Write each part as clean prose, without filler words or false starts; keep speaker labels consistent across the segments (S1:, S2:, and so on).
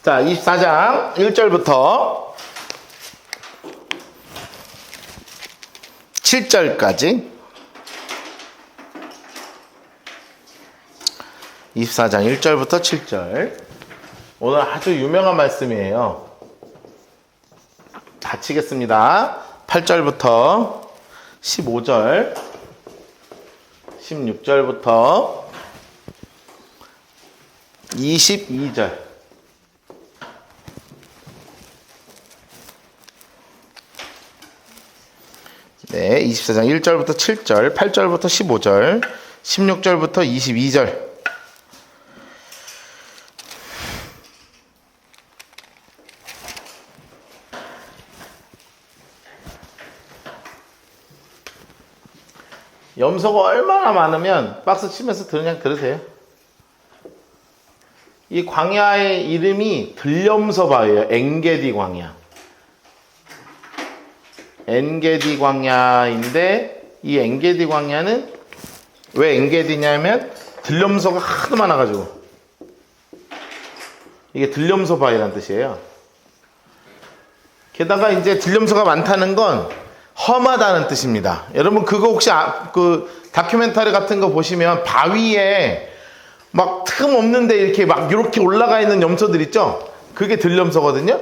S1: 자, 24장 1절부터 7절까지 24장 1절부터 7절. 오늘 아주 유명한 말씀이에요. 다 치겠습니다. 8절부터 15절, 16절부터 22절. 네, 24장 1절부터 7절, 8절부터 15절, 16절부터 22절. 염소가 얼마나 많으면 박스 치면서 그냥 들으세요. 이 광야의 이름이 들염소바예요. 엔게디 광야. 엔게디 광야인데 이 엔게디 광야는 왜 엔게디냐면 들염소가 하도 많아가지고 이게 들염소바이라는 뜻이에요. 게다가 이제 들염소가 많다는 건 험하다는 뜻입니다. 여러분 그거 혹시 그 다큐멘터리 같은 거 보시면 바위에 막 틈 없는데 이렇게 올라가 있는 염소들 있죠? 그게 들염소거든요.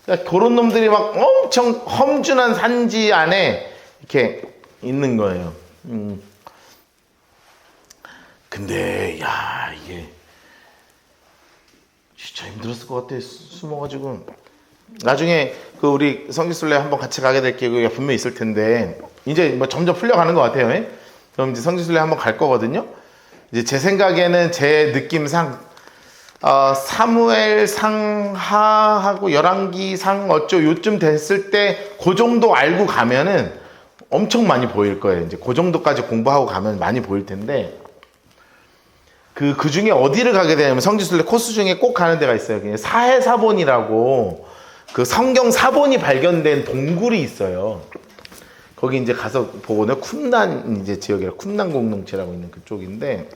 S1: 그러니까 그런 놈들이 막 엄청 험준한 산지 안에 이렇게 있는 거예요. 근데 야 이게 진짜 힘들었을 것 같아. 숨어가지고 나중에 그 우리 성지순례 한번 같이 가게 될 기회가 분명히 있을 텐데 이제 뭐 점점 풀려가는 것 같아요. 예? 그럼 이제 성지순례 한번 갈 거거든요. 이제 제 생각에는 제 느낌상 사무엘상하하고 열왕기상 요쯤 됐을 때 그 정도 알고 가면은 엄청 많이 보일 거예요. 이제 그 정도까지 공부하고 가면 많이 보일 텐데 그 중에 어디를 가게 되냐면 성지순례 코스 중에 꼭 가는 데가 있어요. 사해사본이라고 그 성경 사본이 발견된 동굴이 있어요. 거기 이제 가서 보고는 쿰난 이제 지역이라 쿰난 공동체라고 있는 그쪽인데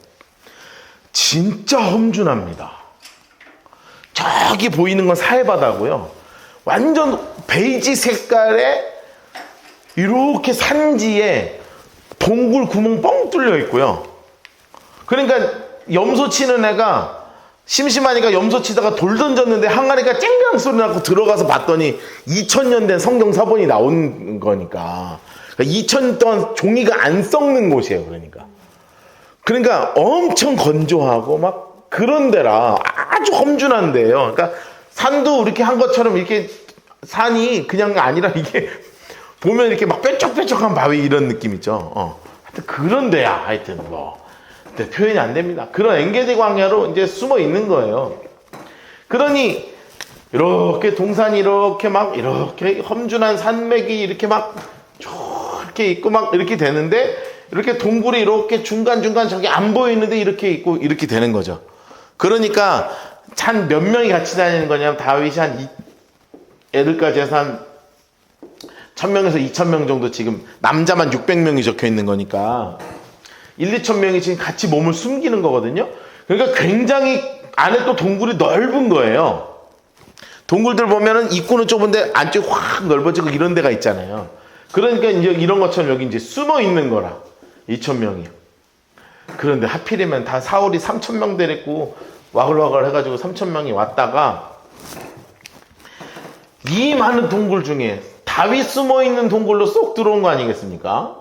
S1: 진짜 험준합니다. 저기 보이는 건 사해바다고요. 완전 베이지 색깔의 이렇게 산지에 동굴 구멍 뻥 뚫려 있고요. 그러니까 염소 치는 애가 심심하니까 염소 치다가 돌 던졌는데 항아리가 쨍강 소리 나고 들어가서 봤더니 2000년 된 성경 사본이 나온 거니까. 2000년 동안 종이가 안 썩는 곳이에요. 그러니까 엄청 건조하고 막 그런 데라 아주 험준한 데예요. 그러니까 산도 이렇게 한 것처럼 이렇게 산이 그냥 아니라 이게 보면 이렇게 막 뾰족뾰족한 바위 이런 느낌 있죠. 하여튼 그런 데야. 하여튼 뭐 근데 표현이 안 됩니다. 그런 엔게디 광야로 이제 숨어 있는 거예요. 그러니 이렇게 동산이 이렇게 험준한 산맥이 이렇게 막 이렇게 있고 막 이렇게 되는데 이렇게 동굴이 이렇게 중간중간 저기 안 보이는데 이렇게 있고 이렇게 되는 거죠. 그러니까 한 몇 명이 같이 다니는 거냐면 다윗이 애들까지 해서 한 1000명에서 2000명 정도 지금 남자만 600명이 적혀 있는 거니까 1-2,000명이 지금 같이 몸을 숨기는 거거든요. 그러니까 굉장히 안에 또 동굴이 넓은 거예요. 동굴들 보면은 입구는 좁은데 안쪽이 확 넓어지고 이런 데가 있잖아요. 그러니까 이제 이런 것처럼 여기 이제 숨어 있는 거라. 2,000명이. 그런데 하필이면 다 사울이 3,000명 데리고 와글와글 해가지고 3,000명이 왔다가 이 많은 동굴 중에 다윗 숨어 있는 동굴로 쏙 들어온 거 아니겠습니까?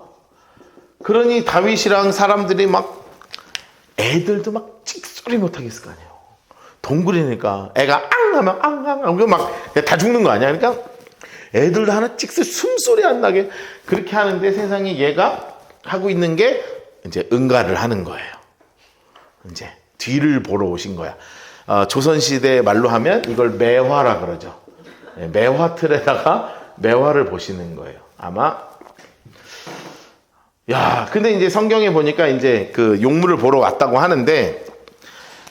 S1: 그러니 다윗이랑 사람들이 막 애들도 막 찍소리 못하게 했을 거 아니에요. 동굴이니까 애가 앙 하면 앙 막 다 죽는 거 아니야. 그러니까 애들도 하나 찍소 숨소리 안 나게 그렇게 하는데 세상에 얘가 하고 있는 게 이제 응가를 하는 거예요. 이제 뒤를 보러 오신 거야. 조선시대 말로 하면 이걸 매화라 그러죠. 매화틀에다가 매화를 보시는 거예요. 아마 근데 이제 성경에 보니까 이제 그 용물을 보러 왔다고 하는데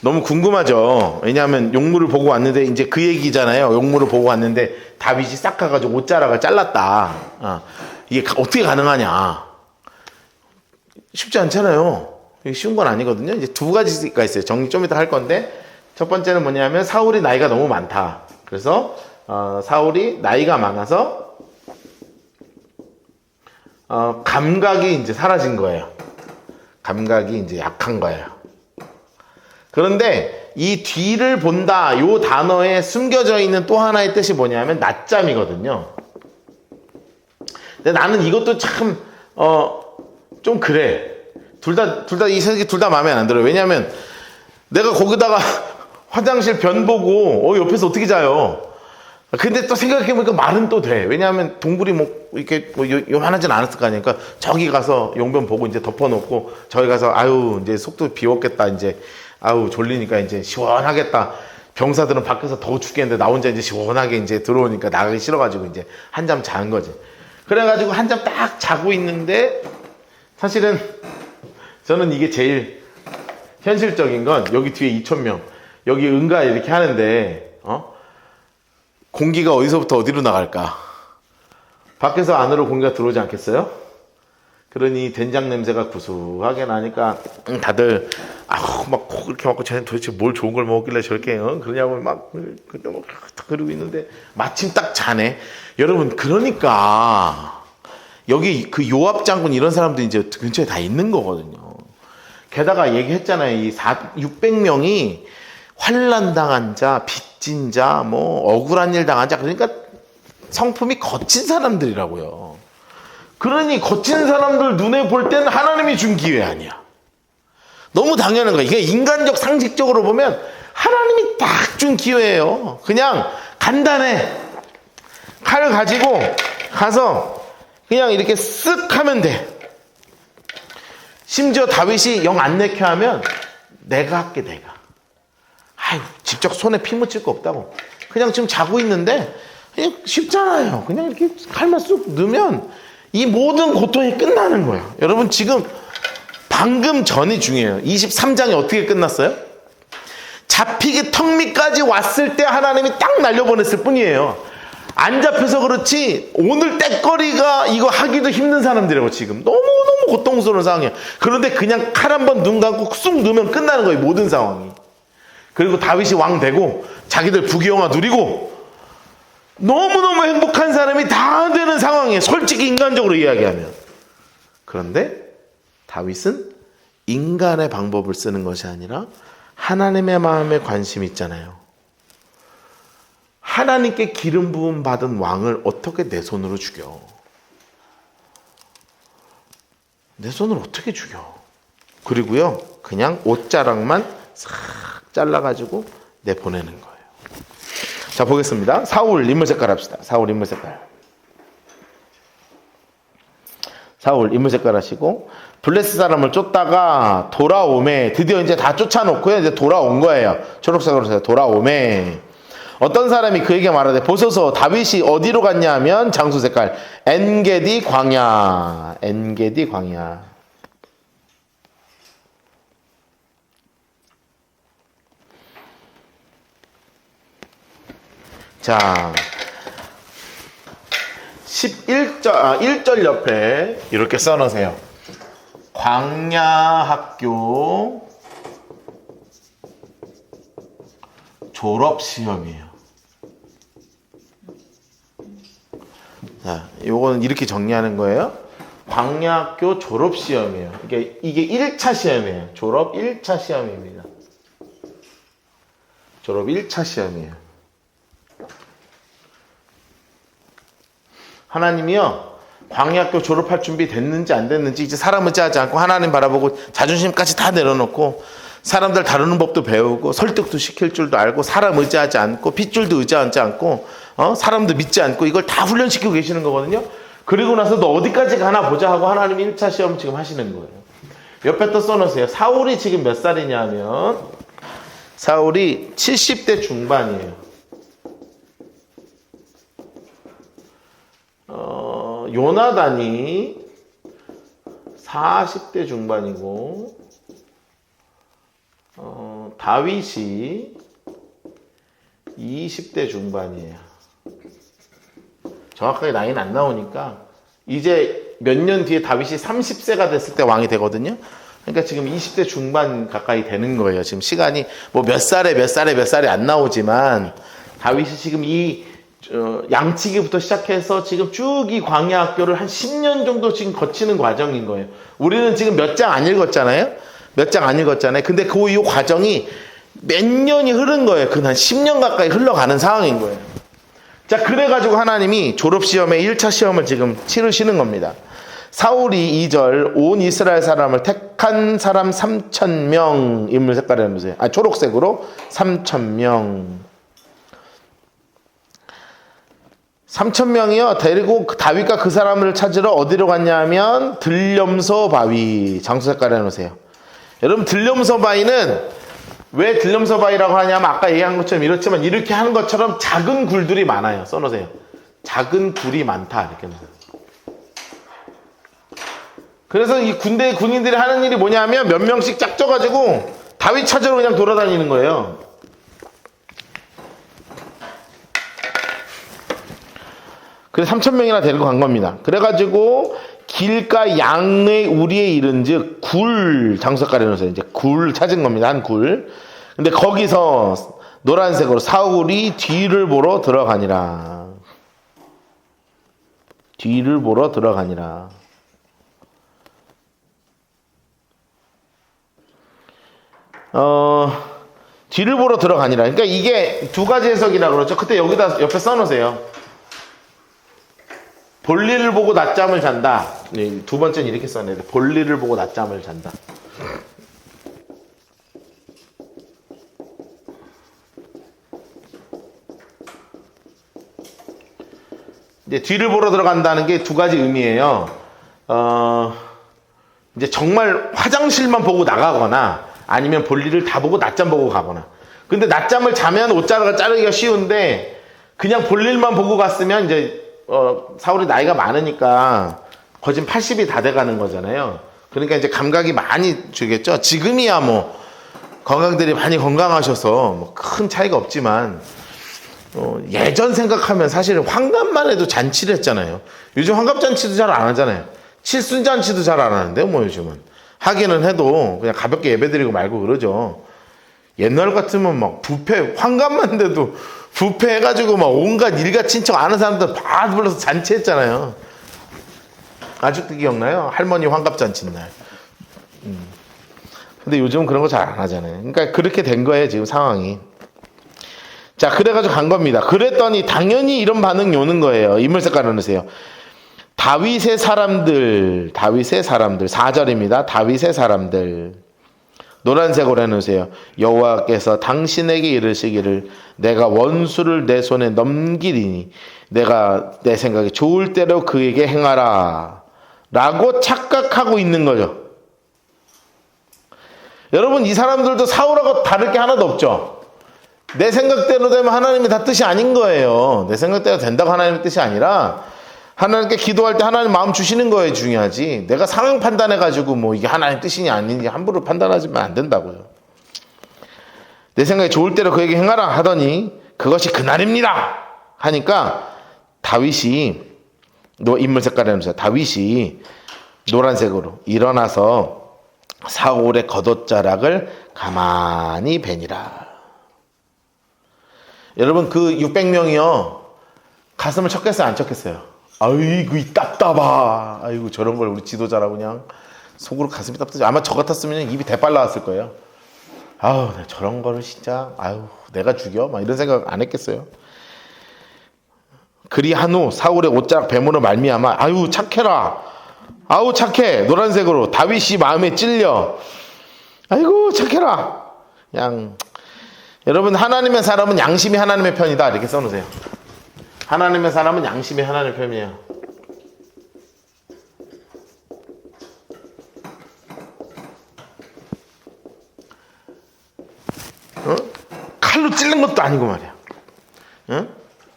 S1: 너무 궁금하죠. 왜냐하면 용물을 보고 왔는데 이제 그 얘기잖아요. 용물을 보고 왔는데 다윗이 싹 가가지고 옷자락을 잘랐다. 이게 어떻게 가능하냐. 쉽지 않잖아요. 쉬운 건 아니거든요. 이제 두 가지가 있어요. 정리 좀 이따 할 건데 첫 번째는 뭐냐면 사울이 나이가 너무 많다. 그래서 사울이 나이가 많아서 감각이 이제 사라진 거예요. 감각이 이제 약한 거예요. 그런데 이 뒤를 본다 요 단어에 숨겨져 있는 또 하나의 뜻이 뭐냐면 낮잠이거든요. 근데 나는 이것도 참 좀 그래. 이 새끼 둘 다 마음에 안 들어요. 왜냐면 내가 거기다가 화장실 변 보고 옆에서 어떻게 자요? 근데 또 생각해보니까 말은 또 돼. 왜냐하면 동굴이 이렇게 요만하진 않았을 거 아니에요. 그러니까 저기 가서 용변 보고 이제 덮어놓고 저기 가서 아유 이제 속도 비웠겠다 이제 아유 졸리니까 이제 시원하겠다. 병사들은 밖에서 더워 죽겠는데 나 혼자 이제 시원하게 이제 들어오니까 나가기 싫어가지고 이제 한잠 잔 거지. 그래가지고 한잠 딱 자고 있는데 사실은 저는 이게 제일 현실적인 건 여기 뒤에 2,000명 여기 응가 이렇게 하는데 공기가 어디서부터 어디로 나갈까? 밖에서 안으로 공기가 들어오지 않겠어요? 그러니 된장 냄새가 구수하게 나니까 다들 막 이렇게 먹고 쟤는 도대체 뭘 좋은 걸 먹었길래 저렇게 그러냐고 막 그러고 있는데 마침 딱 자네. 여러분 그러니까 여기 그 요압 장군 이런 사람들이 이제 근처에 다 있는 거거든요. 게다가 얘기했잖아요. 이 600명이 환난 당한 자, 빚진 자, 억울한 일 당한 자, 그러니까 성품이 거친 사람들이라고요. 그러니 거친 사람들 눈에 볼 때는 하나님이 준 기회 아니야. 너무 당연한 거야. 이게 인간적 상식적으로 보면 하나님이 딱 준 기회예요. 그냥 간단해. 칼을 가지고 가서 그냥 이렇게 쓱 하면 돼. 심지어 다윗이 영 안 내켜 하면 내가 할게 내가. 아유, 직접 손에 피 묻힐 거 없다고. 그냥 지금 자고 있는데 그냥 쉽잖아요. 그냥 이렇게 칼만 쑥 넣으면 이 모든 고통이 끝나는 거예요. 여러분 지금 방금 전이 중요해요. 23장이 어떻게 끝났어요? 잡히기 턱 밑까지 왔을 때 하나님이 딱 날려보냈을 뿐이에요. 안 잡혀서 그렇지 오늘 때거리가 이거 하기도 힘든 사람들이라고 지금 너무너무 고통스러운 상황이에요. 그런데 그냥 칼 한 번 눈 감고 쑥 넣으면 끝나는 거예요. 모든 상황이. 그리고 다윗이 왕 되고 자기들 부귀영화 누리고 너무너무 행복한 사람이 다 되는 상황이에요. 솔직히 인간적으로 이야기하면. 그런데 다윗은 인간의 방법을 쓰는 것이 아니라 하나님의 마음에 관심이 있잖아요. 하나님께 기름 부음 받은 왕을 어떻게 내 손으로 죽여? 내 손으로 어떻게 죽여? 그리고요 그냥 옷자락만 싹 잘라가지고 내보내는 거예요. 자 보겠습니다. 사울 인물 색깔 합시다. 사울 인물 색깔. 사울 인물 색깔 하시고 블레스 사람을 쫓다가 돌아오매 드디어 이제 다 쫓아놓고요. 이제 돌아온 거예요. 초록색으로 해서 돌아오매 어떤 사람이 그에게 말하되 보소서 다윗이 어디로 갔냐 하면 장수 색깔 엔게디 광야. 엔게디 광야. 자 1절 옆에 이렇게 써놓으세요. 광야학교 졸업시험이에요. 자, 요거는 이렇게 정리하는 거예요. 광야학교 졸업시험이에요. 이게 1차 시험이에요. 졸업 1차 시험입니다. 졸업 1차 시험이에요. 하나님이요 광야학교 졸업할 준비 됐는지 안 됐는지 이제 사람 의지하지 않고 하나님 바라보고 자존심까지 다 내려놓고 사람들 다루는 법도 배우고 설득도 시킬 줄도 알고 사람 의지하지 않고 핏줄도 의지하지 않고 사람도 믿지 않고 이걸 다 훈련시키고 계시는 거거든요. 그리고 나서 너 어디까지 가나 보자 하고 하나님 1차 시험 지금 하시는 거예요. 옆에 또 써놓으세요. 사울이 지금 몇 살이냐면 사울이 70대 중반이에요. 요나단이 40대 중반이고 다윗이 20대 중반이에요. 정확하게 나이는 안 나오니까 이제 몇 년 뒤에 다윗이 30세가 됐을 때 왕이 되거든요. 그러니까 지금 20대 중반 가까이 되는 거예요. 지금 시간이 뭐 몇 살에 안 나오지만 다윗이 지금 이 양치기부터 시작해서 지금 쭉 이 광야 학교를 한 10년 정도 지금 거치는 과정인 거예요. 우리는 지금 몇 장 안 읽었잖아요. 몇 장 안 읽었잖아요. 근데 그 이 과정이 몇 년이 흐른 거예요. 그 한 10년 가까이 흘러가는 상황인 거예요. 자, 그래가지고 하나님이 졸업시험의 1차 시험을 지금 치르시는 겁니다. 사울이 2절 온 이스라엘 사람을 택한 사람 3,000명 인물 색깔을 해보세요. 초록색으로 3,000명. 3,000명이요. 데리고 다윗과 그 사람을 찾으러 어디로 갔냐 하면 들렴서 바위. 장수 색깔 해놓으세요. 여러분, 들렴서 바위는 왜 들렴서 바위라고 하냐면 아까 얘기한 것처럼 이렇지만 이렇게 하는 것처럼 작은 굴들이 많아요. 써놓으세요. 작은 굴이 많다. 이렇게 놓으세요. 그래서 이 군인들이 하는 일이 뭐냐면 몇 명씩 짝져가지고 다윗 찾으러 그냥 돌아다니는 거예요. 그래서 3,000명이나 데리고 간 겁니다. 그래가지고 길가 양의 우리에 이른즉 굴 장석가래 놓으세요. 이제 굴 찾은 겁니다. 한 굴. 근데 거기서 노란색으로 사울이 뒤를 보러 들어가니라. 뒤를 보러 들어가니라. 뒤를 보러 들어가니라. 그러니까 이게 두 가지 해석이라 그러죠. 그때 여기다 옆에 써놓으세요. 볼일을 보고 낮잠을 잔다. 두 번째는 이렇게 써내야 돼. 볼일을 보고 낮잠을 잔다. 이제 뒤를 보러 들어간다는 게 두 가지 의미예요. 이제 정말 화장실만 보고 나가거나 아니면 볼일을 다 보고 낮잠 보고 가거나. 근데 낮잠을 자면 옷자락을 자르기가 쉬운데 그냥 볼일만 보고 갔으면 이제 사울이 나이가 많으니까 거진 80이 다 돼가는 거잖아요. 그러니까 이제 감각이 많이 주겠죠. 지금이야 뭐 건강들이 많이 건강하셔서 뭐 큰 차이가 없지만 예전 생각하면 사실은 환갑만 해도 잔치를 했잖아요. 요즘 환갑잔치도 잘 안 하잖아요. 칠순잔치도 잘 안 하는데요. 뭐 요즘은 하기는 해도 그냥 가볍게 예배드리고 말고 그러죠. 옛날 같으면 막 뷔페 환갑만 돼도 뷔페 해가지고 막 온갖 일가 친척 아는 사람들 다 불러서 잔치했잖아요. 아직도 기억나요? 할머니 환갑잔치 날. 근데 요즘은 그런 거 잘 안 하잖아요. 그러니까 그렇게 된 거예요 지금 상황이. 자, 그래가지고 간 겁니다. 그랬더니 당연히 이런 반응이 오는 거예요. 인물 색깔 넣으세요. 다윗의 사람들 4절입니다. 다윗의 사람들 노란색으로 해놓으세요. 여호와께서 당신에게 이르시기를 내가 원수를 내 손에 넘기리니 내가 내 생각에 좋을 대로 그에게 행하라 라고 착각하고 있는 거죠. 여러분, 이 사람들도 사울하고 다를 게 하나도 없죠. 내 생각대로 되면 하나님의 다 뜻이 아닌 거예요. 내 생각대로 된다고 하나님의 뜻이 아니라 하나님께 기도할 때 하나님 마음 주시는 거에 중요하지. 내가 상황 판단해가지고 뭐 이게 하나님 뜻이니 아닌지 함부로 판단하지면 안 된다고요. 내 생각에 좋을 대로 그에게 행하라 하더니 그것이 그날입니다 하니까 다윗이 인물 색깔에 놓으세요. 다윗이 노란색으로 일어나서 사울의 겉옷자락을 가만히 베니라. 여러분, 그 600명이요 가슴을 쳤겠어요 안 쳤겠어요? 아이고 이 답답하. 아이고 저런 걸 우리 지도자라고 그냥 속으로 가슴이 답답하지. 아마 저 같았으면 입이 대빨 나왔을 거예요. 아우 저런 거를 진짜 아유 내가 죽여? 막 이런 생각 안 했겠어요. 그리 한후 사울의 옷자락 베므로 말미암아 아유 착해라. 아우 착해. 노란색으로 다윗이 마음에 찔려. 아이고 착해라. 그냥 여러분, 하나님의 사람은 양심이 하나님의 편이다 이렇게 써놓으세요. 하나님의 사람은 양심이 하나님의 편이에요. 칼로 찔른 것도 아니고 말이야.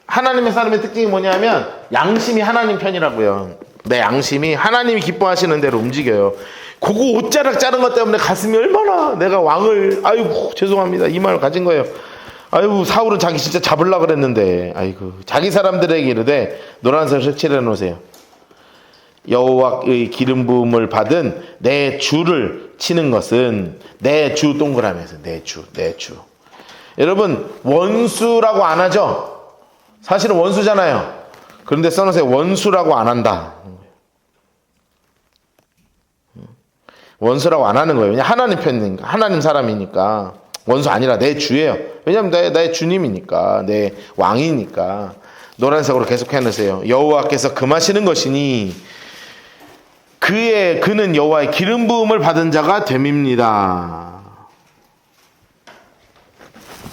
S1: 하나님의 사람의 특징이 뭐냐면 양심이 하나님 편이라고요. 내 양심이 하나님이 기뻐하시는 대로 움직여요. 그거 옷자락 자른 것 때문에 가슴이 얼마나 내가 왕을 아이고 죄송합니다 이 말을 가진 거예요. 아이고 사울은 자기 진짜 잡으려고 그랬는데 아이고 자기 사람들에게 이르되 노란색 색칠해 놓으세요. 여호와의 기름 부음을 받은 내 주를 치는 것은 내 주 동그라미에서 내 주. 여러분 원수라고 안 하죠? 사실은 원수잖아요. 그런데 써놓으세요. 원수라고 안 한다. 원수라고 안 하는 거예요. 왜냐 하나님 편이니까, 하나님 사람이니까. 원수 아니라 내 주예요. 왜냐면 나의 주님이니까, 내 왕이니까. 노란색으로 계속 해놓으세요. 여호와께서 금하시는 것이니 그는 여호와의 기름 부음을 받은 자가 됨입니다.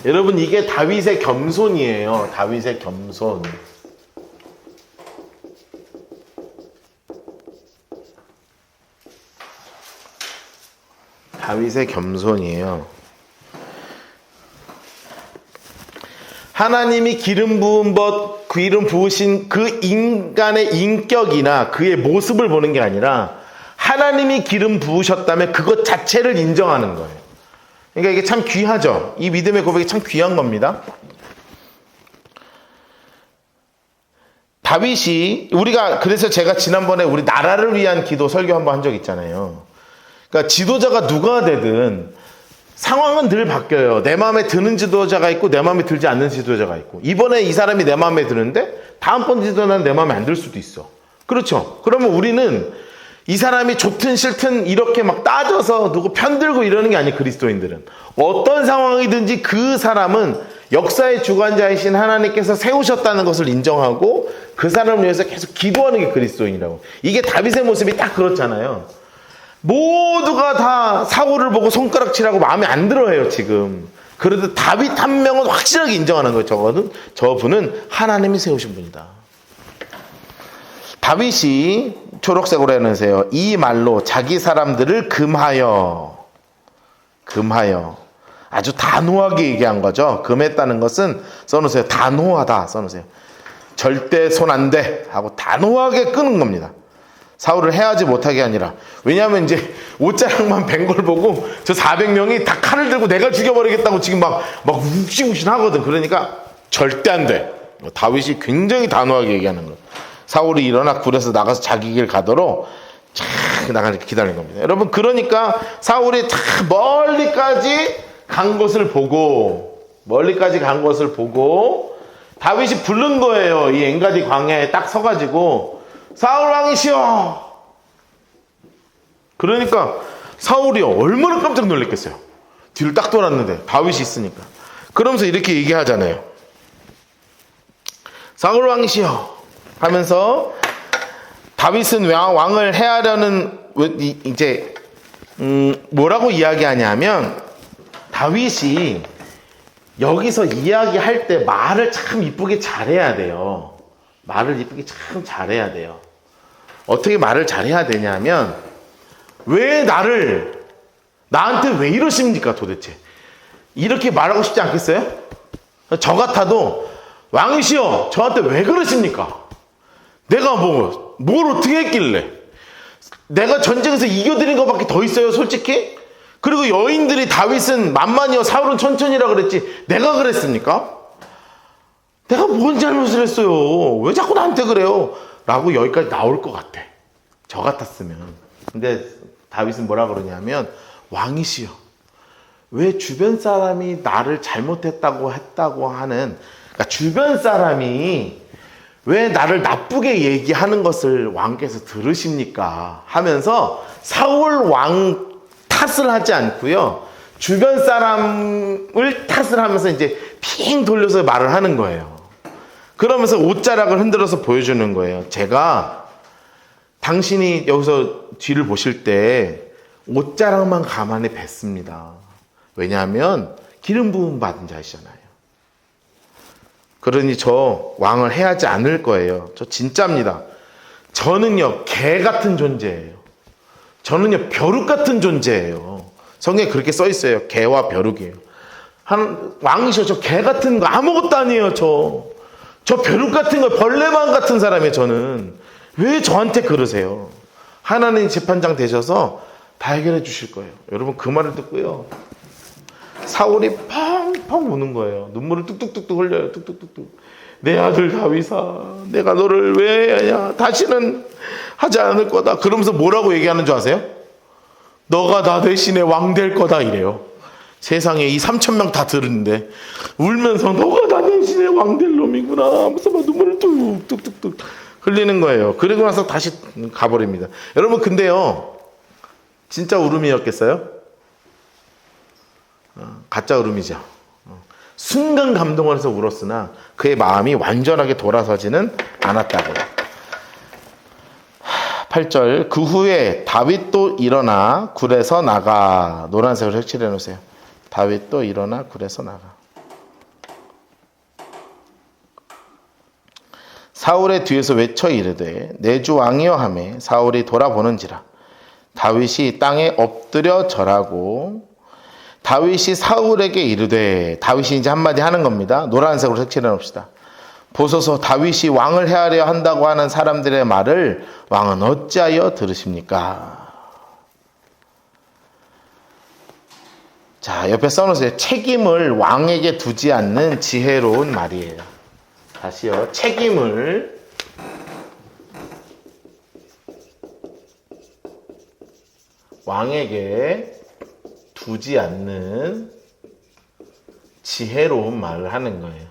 S1: 여러분 이게 다윗의 겸손이에요. 다윗의 겸손. 다윗의 겸손이에요. 하나님이 기름 부으신 그 인간의 인격이나 그의 모습을 보는 게 아니라 하나님이 기름 부으셨다면 그것 자체를 인정하는 거예요. 그러니까 이게 참 귀하죠. 이 믿음의 고백이 참 귀한 겁니다. 다윗이 그래서 제가 지난번에 우리 나라를 위한 기도 설교 한번 한 적 있잖아요. 그러니까 지도자가 누가 되든 상황은 늘 바뀌어요. 내 마음에 드는 지도자가 있고 내 마음에 들지 않는 지도자가 있고, 이번에 이 사람이 내 마음에 드는데 다음번 지도자는 내 마음에 안 들 수도 있어. 그렇죠? 그러면 우리는 이 사람이 좋든 싫든 이렇게 막 따져서 누구 편들고 이러는 게 아니에요. 그리스도인들은 어떤 상황이든지 그 사람은 역사의 주관자이신 하나님께서 세우셨다는 것을 인정하고 그 사람을 위해서 계속 기도하는 게 그리스도인이라고. 이게 다윗의 모습이 딱 그렇잖아요. 모두가 다 사울을 보고 손가락질하고 마음에 안 들어해요 지금. 그래도 다윗 한 명은 확실하게 인정하는 거예요. 저분은 하나님이 세우신 분이다. 다윗이 초록색으로 해놓으세요. 이 말로 자기 사람들을 금하여 아주 단호하게 얘기한 거죠. 금했다는 것은 써놓으세요. 단호하다 써놓으세요. 절대 손 안 돼 하고 단호하게 끄는 겁니다. 사울을 해하지 못하게 아니라. 왜냐하면 이제 옷자락만 벤 걸 보고 저 400명이 다 칼을 들고 내가 죽여버리겠다고 지금 막 욱신욱신 하거든. 그러니까 절대 안 돼. 다윗이 굉장히 단호하게 얘기하는 거예요. 사울이 일어나 굴에서 나가서 자기 길 가도록 쫙 나가서 기다리는 겁니다. 여러분 그러니까 사울이 다 멀리까지 간 것을 보고 다윗이 부른 거예요. 이 엔가디 광야에 딱 서가지고 사울 왕이시여. 그러니까 사울이 얼마나 깜짝 놀랐겠어요. 뒤를 딱 돌았는데 다윗이 있으니까. 그러면서 이렇게 얘기하잖아요. 사울 왕이시여 하면서 다윗은 왕을 해하려는 이제 뭐라고 이야기하냐면, 다윗이 여기서 이야기할 때 말을 참 이쁘게 잘해야 돼요. 말을 이쁘게 참 잘해야 돼요. 어떻게 말을 잘해야 되냐면, 왜 나한테 왜 이러십니까 도대체? 이렇게 말하고 싶지 않겠어요? 저 같아도 왕이시여 저한테 왜 그러십니까? 내가 뭘 어떻게 했길래? 내가 전쟁에서 이겨드린 것밖에 더 있어요 솔직히? 그리고 여인들이 다윗은 만만이요 사울은 천천히라 그랬지 내가 그랬습니까? 내가 뭔 잘못을 했어요? 왜 자꾸 나한테 그래요? 라고 여기까지 나올 것 같아. 저 같았으면. 근데 다윗은 뭐라 그러냐면, 왕이시여 왜 주변 사람이 나를 잘못했다고 하는, 그러니까 주변 사람이 왜 나를 나쁘게 얘기하는 것을 왕께서 들으십니까? 하면서 사울 왕 탓을 하지 않고요, 주변 사람을 탓을 하면서 이제 핑 돌려서 말을 하는 거예요. 그러면서 옷자락을 흔들어서 보여주는 거예요. 제가 당신이 여기서 뒤를 보실 때 옷자락만 가만히 뵀습니다. 왜냐하면 기름 부음 받은 자이잖아요. 그러니 저 왕을 해하지 않을 거예요. 저 진짜입니다. 저는요 개 같은 존재예요. 저는요 벼룩 같은 존재예요. 성경에 그렇게 써 있어요. 개와 벼룩이에요. 왕이셔 저 개 같은 거 아무것도 아니에요. 저 벼룩 같은 거 벌레만 같은 사람이에요. 저는. 왜 저한테 그러세요? 하나님 재판장 되셔서 다 해결해 주실 거예요. 여러분 그 말을 듣고요, 사울이 펑펑 우는 거예요. 눈물을 뚝뚝뚝뚝 흘려요. 뚝뚝뚝뚝. 내 아들 다윗아, 내가 너를 왜 하냐? 다시는 하지 않을 거다. 그러면서 뭐라고 얘기하는 줄 아세요? 너가 나 대신에 왕 될 거다 이래요. 세상에 이 3,000명 다 들었는데 울면서 너가 나 대신에 왕 될 놈이구나 하면서 막 눈물을 뚝뚝뚝뚝 흘리는 거예요. 그리고 나서 다시 가버립니다. 여러분 근데요, 진짜 울음이었겠어요? 가짜 울음이죠. 순간 감동을 해서 울었으나 그의 마음이 완전하게 돌아서지는 않았다고요. 8절, 그 후에 다윗도 일어나 굴에서 나가. 노란색으로 색칠해 놓으세요. 다윗도 일어나 굴에서 나가. 사울의 뒤에서 외쳐 이르되 내 주 왕이여 하매 사울이 돌아보는지라 다윗이 땅에 엎드려 절하고, 다윗이 사울에게 이르되, 다윗이 이제 한마디 하는 겁니다. 노란색으로 색칠해 놓읍시다. 보소서 다윗이 왕을 해하려 한다고 하는 사람들의 말을 왕은 어찌하여 들으십니까? 자, 옆에 써놓으세요. 책임을 왕에게 두지 않는 지혜로운 말이에요. 다시요. 책임을 왕에게 두지 않는 지혜로운 말을 하는 거예요.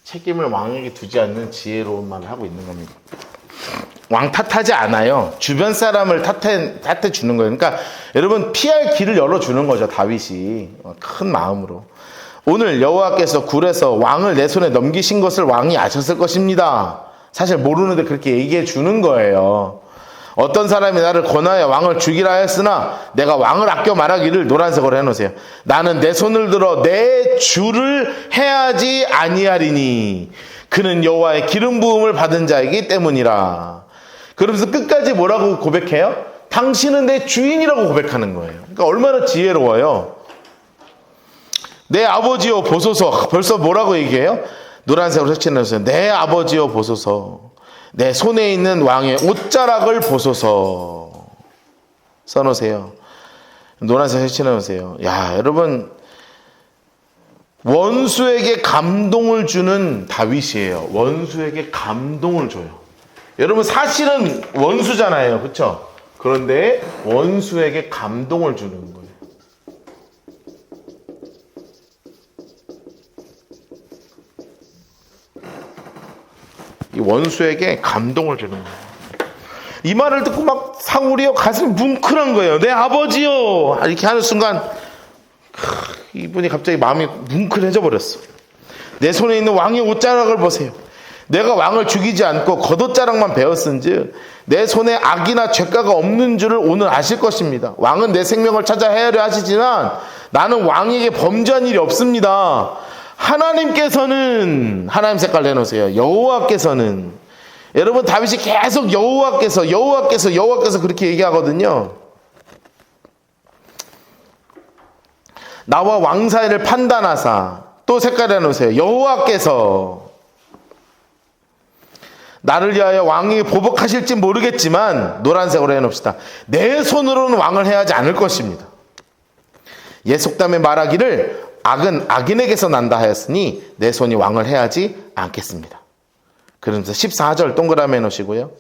S1: 책임을 왕에게 두지 않는 지혜로운 말을 하고 있는 겁니다. 왕 탓하지 않아요. 주변 사람을 탓해 주는 거예요. 그러니까 여러분 피할 길을 열어주는 거죠. 다윗이 큰 마음으로. 오늘 여호와께서 굴에서 왕을 내 손에 넘기신 것을 왕이 아셨을 것입니다. 사실 모르는데 그렇게 얘기해 주는 거예요. 어떤 사람이 나를 권하여 왕을 죽이라 하였으나 내가 왕을 아껴 말하기를, 노란색으로 해놓으세요. 나는 내 손을 들어 내 주를 해하지 아니하리니 그는 여호와의 기름 부음을 받은 자이기 때문이라. 그러면서 끝까지 뭐라고 고백해요? 당신은 내 주인이라고 고백하는 거예요. 그러니까 얼마나 지혜로워요. 내 아버지여 보소서. 벌써 뭐라고 얘기해요? 노란색으로 색칠해놓으세요. 내 아버지여 보소서. 내 손에 있는 왕의 옷자락을 보소서. 써놓으세요. 노란색 색칠해놓으세요. 야, 여러분 원수에게 감동을 주는 다윗이에요. 원수에게 감동을 줘요. 여러분 사실은 원수잖아요. 그렇죠? 그런데 원수에게 감동을 주는 거예요. 이 원수에게 감동을 주는 거예요. 이 말을 듣고 막 사울이요 가슴이 뭉클한 거예요. 내 아버지요 이렇게 하는 순간 이분이 갑자기 마음이 뭉클해져 버렸어. 내 손에 있는 왕의 옷자락을 보세요. 내가 왕을 죽이지 않고 겉옷자락만 베었은즉 내 손에 악이나 죄가가 없는 줄을 오늘 아실 것입니다. 왕은 내 생명을 찾아 헤아려 하시지만 나는 왕에게 범죄한 일이 없습니다. 하나님께서는, 하나님 색깔 내놓으세요. 여호와께서는, 여러분 다윗이 계속 여호와께서 그렇게 얘기하거든요. 나와 왕 사이를 판단하사, 또 색깔 내놓으세요. 여호와께서 나를 위하여 왕에게 보복하실지 모르겠지만, 노란색으로 해놓읍시다. 내 손으로는 왕을 해하지 않을 것입니다. 옛 속담에 말하기를 악은 악인에게서 난다 하였으니 내 손이 왕을 해하지 않겠습니다. 그러면서 14절 동그라미 해놓으시고요.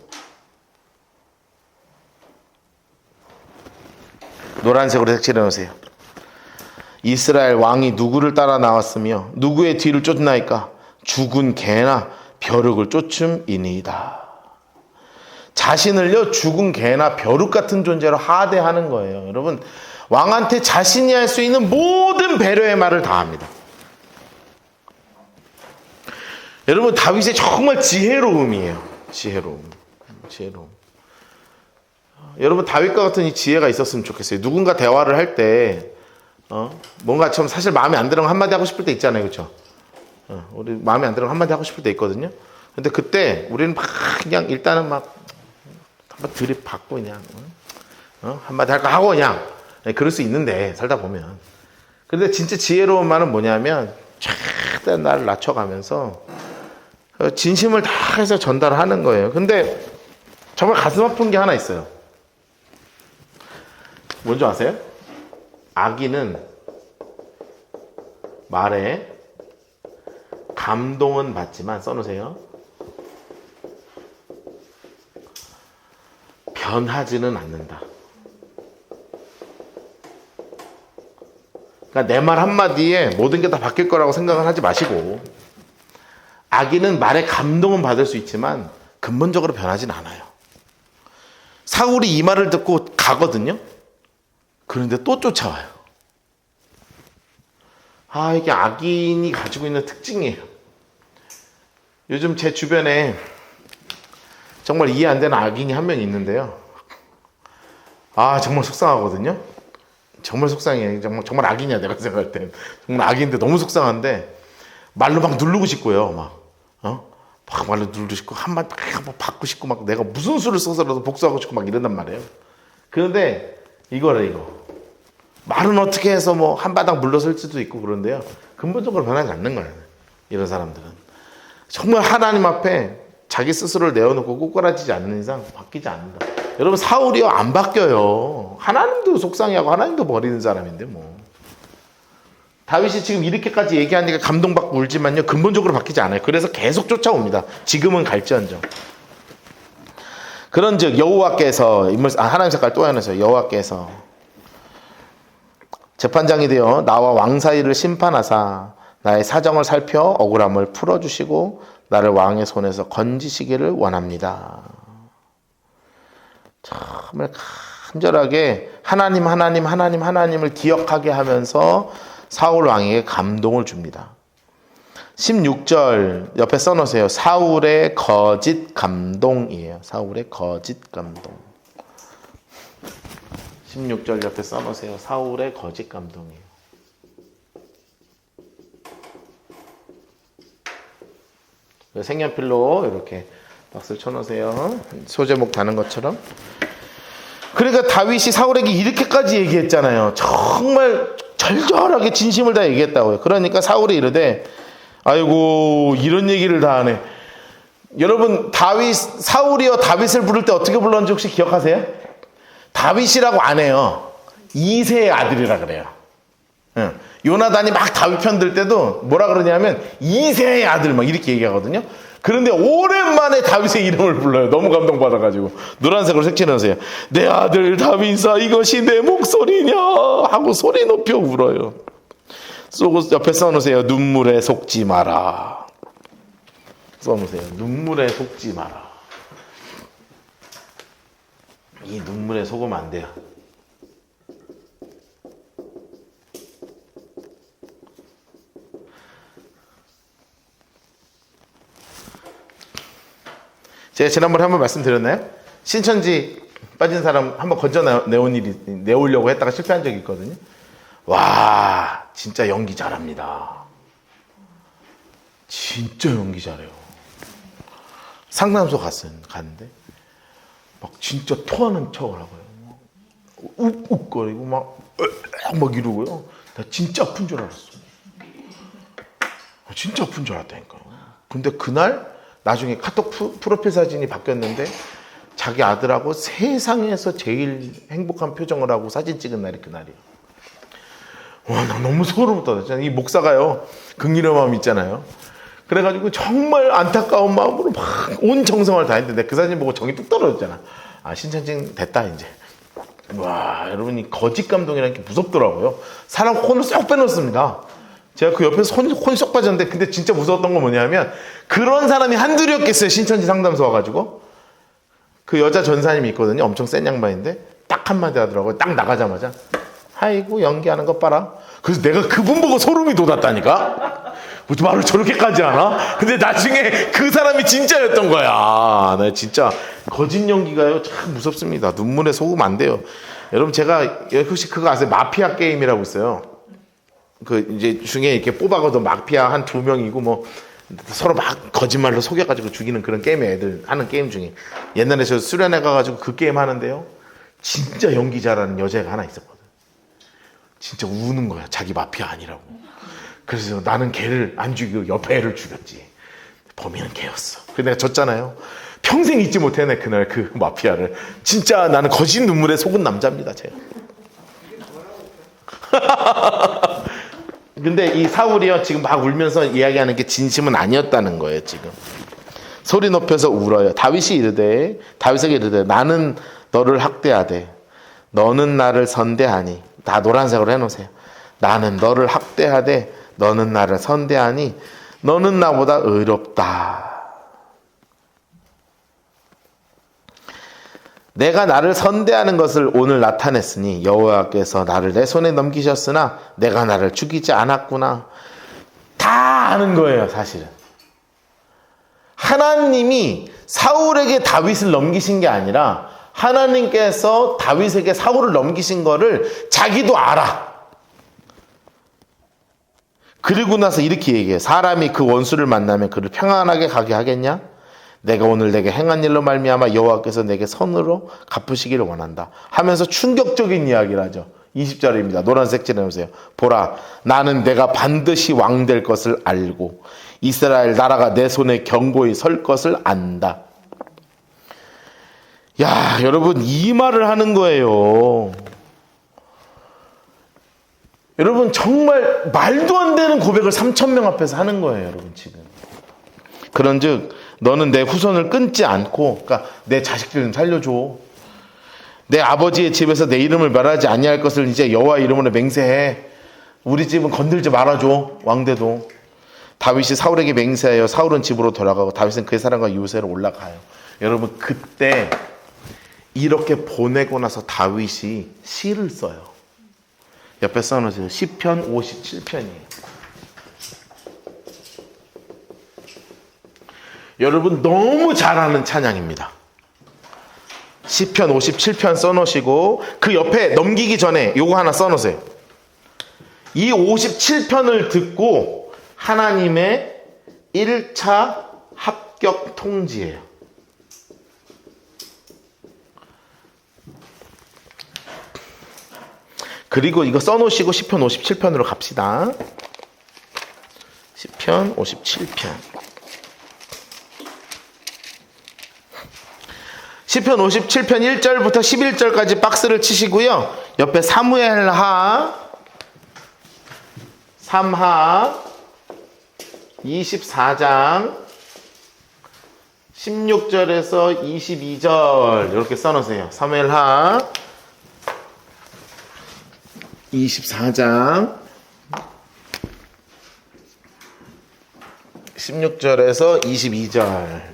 S1: 노란색으로 색칠해 놓으세요. 이스라엘 왕이 누구를 따라 나왔으며 누구의 뒤를 쫓나이까? 죽은 개나 벼룩을 쫓음이니이다. 자신을요 죽은 개나 벼룩 같은 존재로 하대하는 거예요. 여러분 왕한테 자신이 할 수 있는 모든 배려의 말을 다 합니다. 여러분 다윗의 정말 지혜로움이에요. 지혜로움. 여러분 다윗과 같은 이 지혜가 있었으면 좋겠어요. 누군가 대화를 할 때 뭔가 좀 사실 마음에 안 들으면 한마디 하고 싶을 때 있잖아요. 그렇죠? 우리 마음에 안 들으면 한마디 하고 싶을 때 있거든요. 근데 그때 우리는 막 그냥 일단은 막 한번 들이받고 그냥 한마디 할까 하고 그냥 그럴 수 있는데 살다 보면. 그런데 진짜 지혜로운 말은 뭐냐면 최대한 나를 낮춰가면서 진심을 다 해서 전달하는 거예요. 근데 정말 가슴 아픈 게 하나 있어요. 뭔지 아세요? 악인은 말에 감동은 받지만, 써놓으세요. 변하지는 않는다. 그러니까 내 말 한마디에 모든 게 다 바뀔 거라고 생각을 하지 마시고, 아기는 말에 감동은 받을 수 있지만 근본적으로 변하진 않아요. 사울이 이 말을 듣고 가거든요. 그런데 또 쫓아와요. 이게 악인이 가지고 있는 특징이에요. 요즘 제 주변에 정말 이해 안 되는 악인이 한 명 있는데요. 정말 속상하거든요. 정말 속상해. 정말 악인이야, 내가 생각할 땐. 정말 악인데 너무 속상한데, 말로 막 누르고 싶고요. 막 말로 누르고 싶고, 한번 받고 싶고, 막 내가 무슨 수를 써서라도 복수하고 싶고 막 이런단 말이에요. 그런데 이거. 말은 어떻게 해서 뭐 한 바닥 물러설 수도 있고 그런데요. 근본적으로 변하지 않는 거예요. 이런 사람들은. 정말 하나님 앞에 자기 스스로를 내어놓고 꼬꾸라지지 않는 이상 바뀌지 않는다. 여러분, 사울이요, 안 바뀌어요. 하나님도 속상해하고 하나님도 버리는 사람인데 뭐. 다윗이 지금 이렇게까지 얘기하니까 감동받고 울지만요, 근본적으로 바뀌지 않아요. 그래서 계속 쫓아옵니다. 지금은 갈지언정. 그런즉 여호와께서 하나님 색깔 또 해놨어요. 여호와께서 재판장이 되어 나와 왕 사이를 심판하사 나의 사정을 살펴 억울함을 풀어주시고 나를 왕의 손에서 건지시기를 원합니다. 정말 간절하게 하나님을 기억하게 하면서 사울 왕에게 감동을 줍니다. 16절 옆에 써놓으세요. 사울의 거짓 감동이에요. 사울의 거짓 감동. 16절 옆에 써놓으세요. 사울의 거짓 감동이에요. 색연필로 이렇게 박스를 쳐놓으세요. 소제목 다는 것처럼. 그러니까 다윗이 사울에게 이렇게까지 얘기했잖아요. 정말 절절하게 진심을 다 얘기했다고요. 그러니까 사울이 이르되, 아이고 이런 얘기를 다 하네. 여러분, 사울이요 다윗을 부를 때 어떻게 불렀는지 혹시 기억하세요? 다윗이라고 안 해요. 이새의 아들이라 그래요. 요나단이 막 다윗 편들 때도 뭐라 그러냐면 이새의 아들 막 이렇게 얘기하거든요. 그런데 오랜만에 다윗의 이름을 불러요. 너무 감동받아가지고. 노란색으로 색칠해놓으세요. 내 아들 다윗아, 이것이 내 목소리냐 하고 소리 높여 울어요. 옆에 써놓으세요. 눈물에 속지 마라. 써놓으세요. 눈물에 속지 마라. 이 눈물에 속으면 안 돼요. 제가 지난번에 한번 말씀드렸나요? 신천지 빠진 사람 한번 내오려고 했다가 실패한 적이 있거든요. 와, 진짜 연기 잘합니다. 진짜 연기 잘해요. 상담소 갔는데 막 진짜 토하는 척을 하고요. 욱욱거리고 막 이러고요. 나 진짜 아픈 줄 알았어. 진짜 아픈 줄 알았다니까요. 근데 그날 나중에 카톡 프로필 사진이 바뀌었는데 자기 아들하고 세상에서 제일 행복한 표정을 하고 사진 찍은 날이 그날이에요. 와, 나 너무 소름 돋았잖아. 이 목사가요, 긍휼의 마음 있잖아요. 그래가지고 정말 안타까운 마음으로 막 온 정성을 다했는데 그 사진 보고 정이 뚝 떨어졌잖아. 신천지 됐다 이제. 와, 여러분, 이 거짓 감동이라는 게 무섭더라고요. 사람 혼을 쏙 빼놓습니다. 제가 그 옆에서 혼이 쏙 빠졌는데, 근데 진짜 무서웠던 건 뭐냐면 그런 사람이 한둘이었겠어요. 신천지 상담소 와가지고 그 여자 전사님이 있거든요. 엄청 센 양반인데 딱 한마디 하더라고요. 딱 나가자마자, 아이고 연기하는 것 봐라. 그래서 내가 그분 보고 소름이 돋았다니까. 말을 저렇게까지 하나? 근데 나중에 그 사람이 진짜였던 거야. 나 진짜 거짓 연기가요 참 무섭습니다. 눈물에 속으면 안 돼요. 여러분, 제가 혹시 그거 아세요? 마피아 게임이라고 있어요. 그 이제 중에 이렇게 뽑아가도 마피아 한 2명이고 뭐 서로 막 거짓말로 속여가지고 죽이는 그런 게임에 애들 하는 게임 중에, 옛날에 저 수련회 가가지고 그 게임 하는데요, 진짜 연기 잘하는 여자애가 하나 있었거든. 진짜 우는 거야. 자기 마피아 아니라고. 그래서 나는 걔를 안 죽이고 옆에 애를 죽였지. 범인은 걔였어. 그래서 내가 졌잖아요. 평생 잊지 못해, 내 그날 그 마피아를. 진짜 나는 거짓 눈물에 속은 남자입니다, 제가. 근데 이 사울이요 지금 막 울면서 이야기하는 게 진심은 아니었다는 거예요. 지금 소리 높여서 울어요. 다윗에게 이르되 나는 너를 학대하되 너는 나를 선대하니. 다 노란색으로 해놓으세요. 나는 너를 학대하되 너는 나를 선대하니 너는 나보다 의롭다. 내가 나를 선대하는 것을 오늘 나타냈으니 여호와께서 나를 내 손에 넘기셨으나 내가 나를 죽이지 않았구나. 다 아는 거예요, 사실은. 하나님이 사울에게 다윗을 넘기신 게 아니라 하나님께서 다윗에게 사울을 넘기신 거를 자기도 알아. 그리고 나서 이렇게 얘기해요. 사람이 그 원수를 만나면 그를 평안하게 가게 하겠냐? 내가 오늘 내게 행한 일로 말미암아 여호와께서 내게 선으로 갚으시기를 원한다 하면서 충격적인 이야기를 하죠. 20절입니다. 노란색 칠해놓으세요. 보라, 나는 내가 반드시 왕 될 것을 알고 이스라엘 나라가 내 손에 견고히 설 것을 안다. 야, 여러분, 이 말을 하는 거예요. 여러분, 정말 말도 안 되는 고백을 3,000명 앞에서 하는 거예요, 여러분, 지금. 그런즉 너는 내 후손을 끊지 않고, 그러니까 내 자식들 좀 살려줘. 내 아버지의 집에서 내 이름을 멸하지 아니할 것을 이제 여호와 이름으로 맹세해. 우리 집은 건들지 말아줘, 왕대도. 다윗이 사울에게 맹세하여 사울은 집으로 돌아가고 다윗은 그의 사람과 이웃으로 올라가요. 여러분, 그때 이렇게 보내고 나서 다윗이 시를 써요. 옆에 써놓으세요. 시편 57편이에요. 여러분, 너무 잘 아는 찬양입니다. 시편 57편 써놓으시고 그 옆에 넘기기 전에 요거 하나 써놓으세요. 이 57편을 듣고 하나님의 1차 합격 통지예요. 그리고 이거 써놓으시고 시편 57편으로 갑시다. 시편 57편. 시편 57편 1절부터 11절까지 박스를 치시고요. 옆에 사무엘하 3하 24장 16절에서 22절 이렇게 써놓으세요. 사무엘하 24장 16절에서 22절.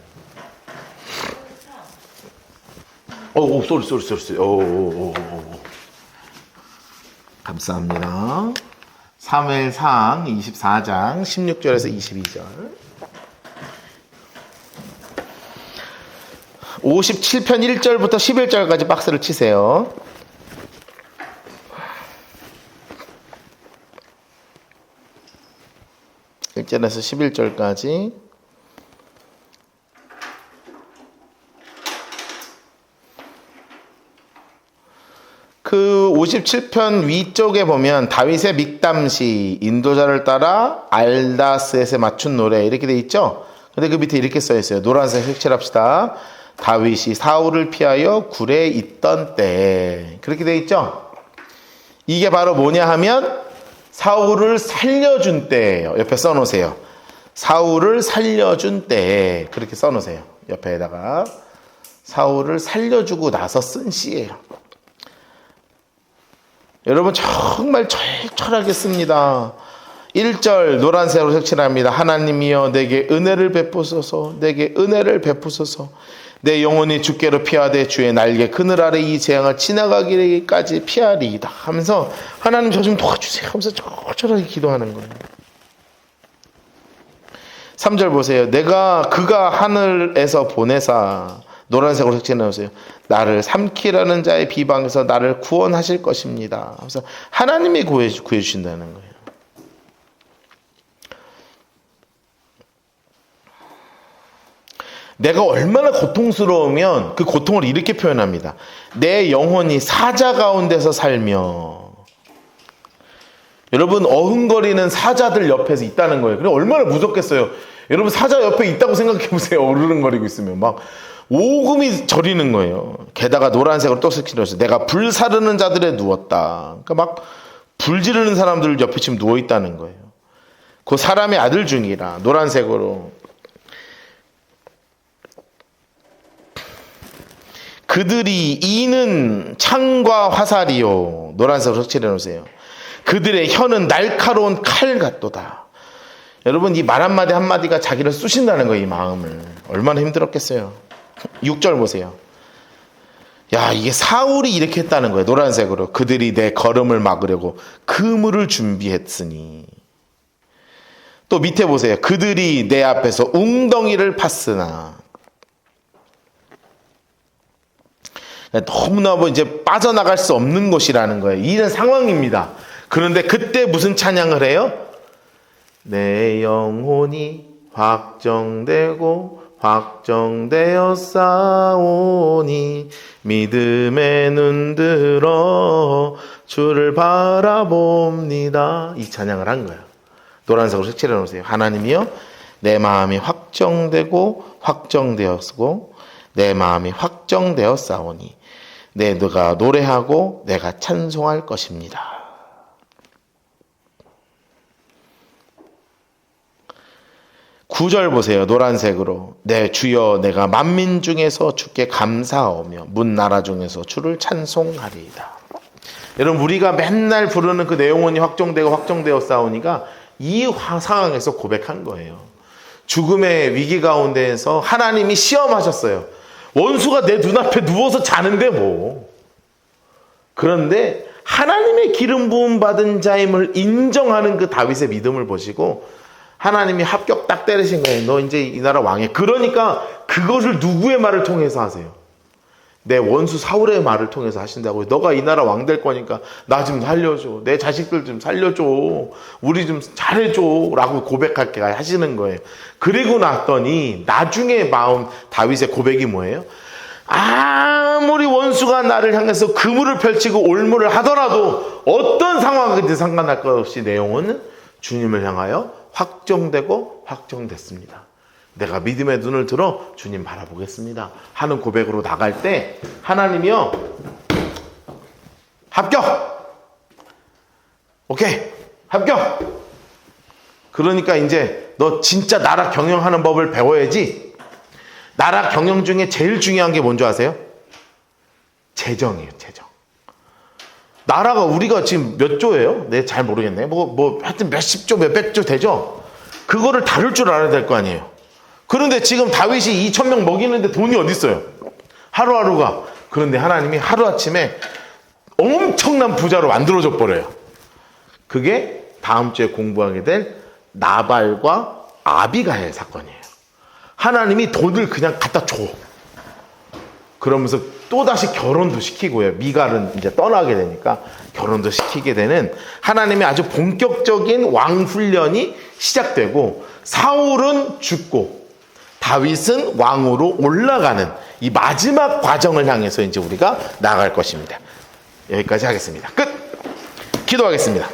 S1: 쏘리. 감사합니다. 사무엘상 24장 16절에서 22절. 57편 1절부터 11절까지 박스를 치세요. (1절에서) (11절까지) 그 57편 위쪽에 보면 다윗의 믹담시, 인도자를 따라 알다스에세 맞춘 노래 이렇게 돼 있죠. 근데 그 밑에 이렇게 써 있어요. 노란색 색칠합시다. 다윗이 사울을 피하여 굴에 있던 때, 그렇게 돼 있죠. 이게 바로 뭐냐 하면 사울을 살려준 때예요. 옆에 써놓으세요. 사울을 살려준 때, 그렇게 써놓으세요. 옆에다가 사울을 살려주고 나서 쓴 시예요. 여러분, 정말 철저하게 씁니다. 1절 노란색으로 색칠합니다. 하나님이여 내게 은혜를 베푸소서, 내게 은혜를 베푸소서. 내 영혼이 주께로 피하되 주의 날개 그늘 아래 이 재앙을 지나가기까지 피하리이다 하면서 하나님 저 좀 도와주세요 하면서 철저하게 기도하는 거예요. 3절 보세요. 그가 하늘에서 보내사, 노란색으로 색칠해놓으세요. 나를 삼키라는 자의 비방에서 나를 구원하실 것입니다. 그래서 하나님이 구해주신다는 거예요. 내가 얼마나 고통스러우면 그 고통을 이렇게 표현합니다. 내 영혼이 사자 가운데서 살며. 여러분, 어흥거리는 사자들 옆에서 있다는 거예요. 그래 얼마나 무섭겠어요. 여러분, 사자 옆에 있다고 생각해보세요. 어르릉거리고 있으면 막 오금이 저리는 거예요. 게다가 노란색으로 또 색칠해서 내가 불 사르는 자들에 누웠다. 그러니까 막 불 지르는 사람들 옆에 지금 누워 있다는 거예요. 그 사람의 아들 중이라. 노란색으로. 그들이 이는 창과 화살이요. 노란색으로 색칠해 놓으세요. 그들의 혀는 날카로운 칼 같도다. 여러분, 이 말 한마디 한마디가 자기를 쑤신다는 거예요. 이 마음을. 얼마나 힘들었겠어요. 6절 보세요. 야, 이게 사울이 이렇게 했다는 거예요. 노란색으로. 그들이 내 걸음을 막으려고 그물을 준비했으니. 또 밑에 보세요. 그들이 내 앞에서 웅덩이를 팠으나. 너무나 이제 빠져나갈 수 없는 곳이라는 거예요. 이런 상황입니다. 그런데 그때 무슨 찬양을 해요? 내 영혼이 확정되고 확정되어 싸우니 믿음에 눈들어 주를 바라봅니다. 이 찬양을 한 거예요. 노란색으로 색칠해 놓으세요. 하나님이여, 내 마음이 확정되고 확정되었고 내 마음이 확정되어 싸우니 내가 노래하고 내가 찬송할 것입니다. 9절 보세요. 노란색으로. 내 주여, 내가 만민 중에서 주께 감사하오며 문 나라 중에서 주를 찬송하리이다. 여러분, 우리가 맨날 부르는 그 내 영혼이 확정되고 확정되어 싸우니까 이 상황에서 고백한 거예요. 죽음의 위기 가운데에서 하나님이 시험하셨어요. 원수가 내 눈앞에 누워서 자는데 뭐. 그런데 하나님의 기름 부음 받은 자임을 인정하는 그 다윗의 믿음을 보시고 하나님이 합격 딱 때리신 거예요. 너 이제 이 나라 왕이야. 그러니까 그것을 누구의 말을 통해서 하세요? 내 원수 사울의 말을 통해서 하신다고요. 너가 이 나라 왕 될 거니까 나 좀 살려줘. 내 자식들 좀 살려줘. 우리 좀 잘해줘. 라고 고백할게 하시는 거예요. 그리고 났더니 나중에 마음 다윗의 고백이 뭐예요? 아무리 원수가 나를 향해서 그물을 펼치고 올무를 하더라도 어떤 상황이든 상관할 것 없이 내 영혼은 주님을 향하여 확정되고 확정됐습니다. 내가 믿음의 눈을 들어 주님 바라보겠습니다 하는 고백으로 나갈 때 하나님이요, 합격! 오케이, 합격! 그러니까 이제 너 진짜 나라 경영하는 법을 배워야지. 나라 경영 중에 제일 중요한 게 뭔지 아세요? 재정이에요, 재정. 나라가 우리가 지금 몇 조예요? 네, 잘 모르겠네. 하여튼 몇십 조, 몇백 조 되죠? 그거를 다룰 줄 알아야 될 거 아니에요. 그런데 지금 다윗이 2,000명 먹이는데 돈이 어디 있어요? 하루하루가. 그런데 하나님이 하루아침에 엄청난 부자로 만들어줘 버려요. 그게 다음 주에 공부하게 될 나발과 아비가일 사건이에요. 하나님이 돈을 그냥 갖다 줘. 그러면서 또다시 결혼도 시키고요. 미갈은 이제 떠나게 되니까 결혼도 시키게 되는 하나님의 아주 본격적인 왕 훈련이 시작되고, 사울은 죽고 다윗은 왕으로 올라가는 이 마지막 과정을 향해서 이제 우리가 나아갈 것입니다. 여기까지 하겠습니다. 끝! 기도하겠습니다.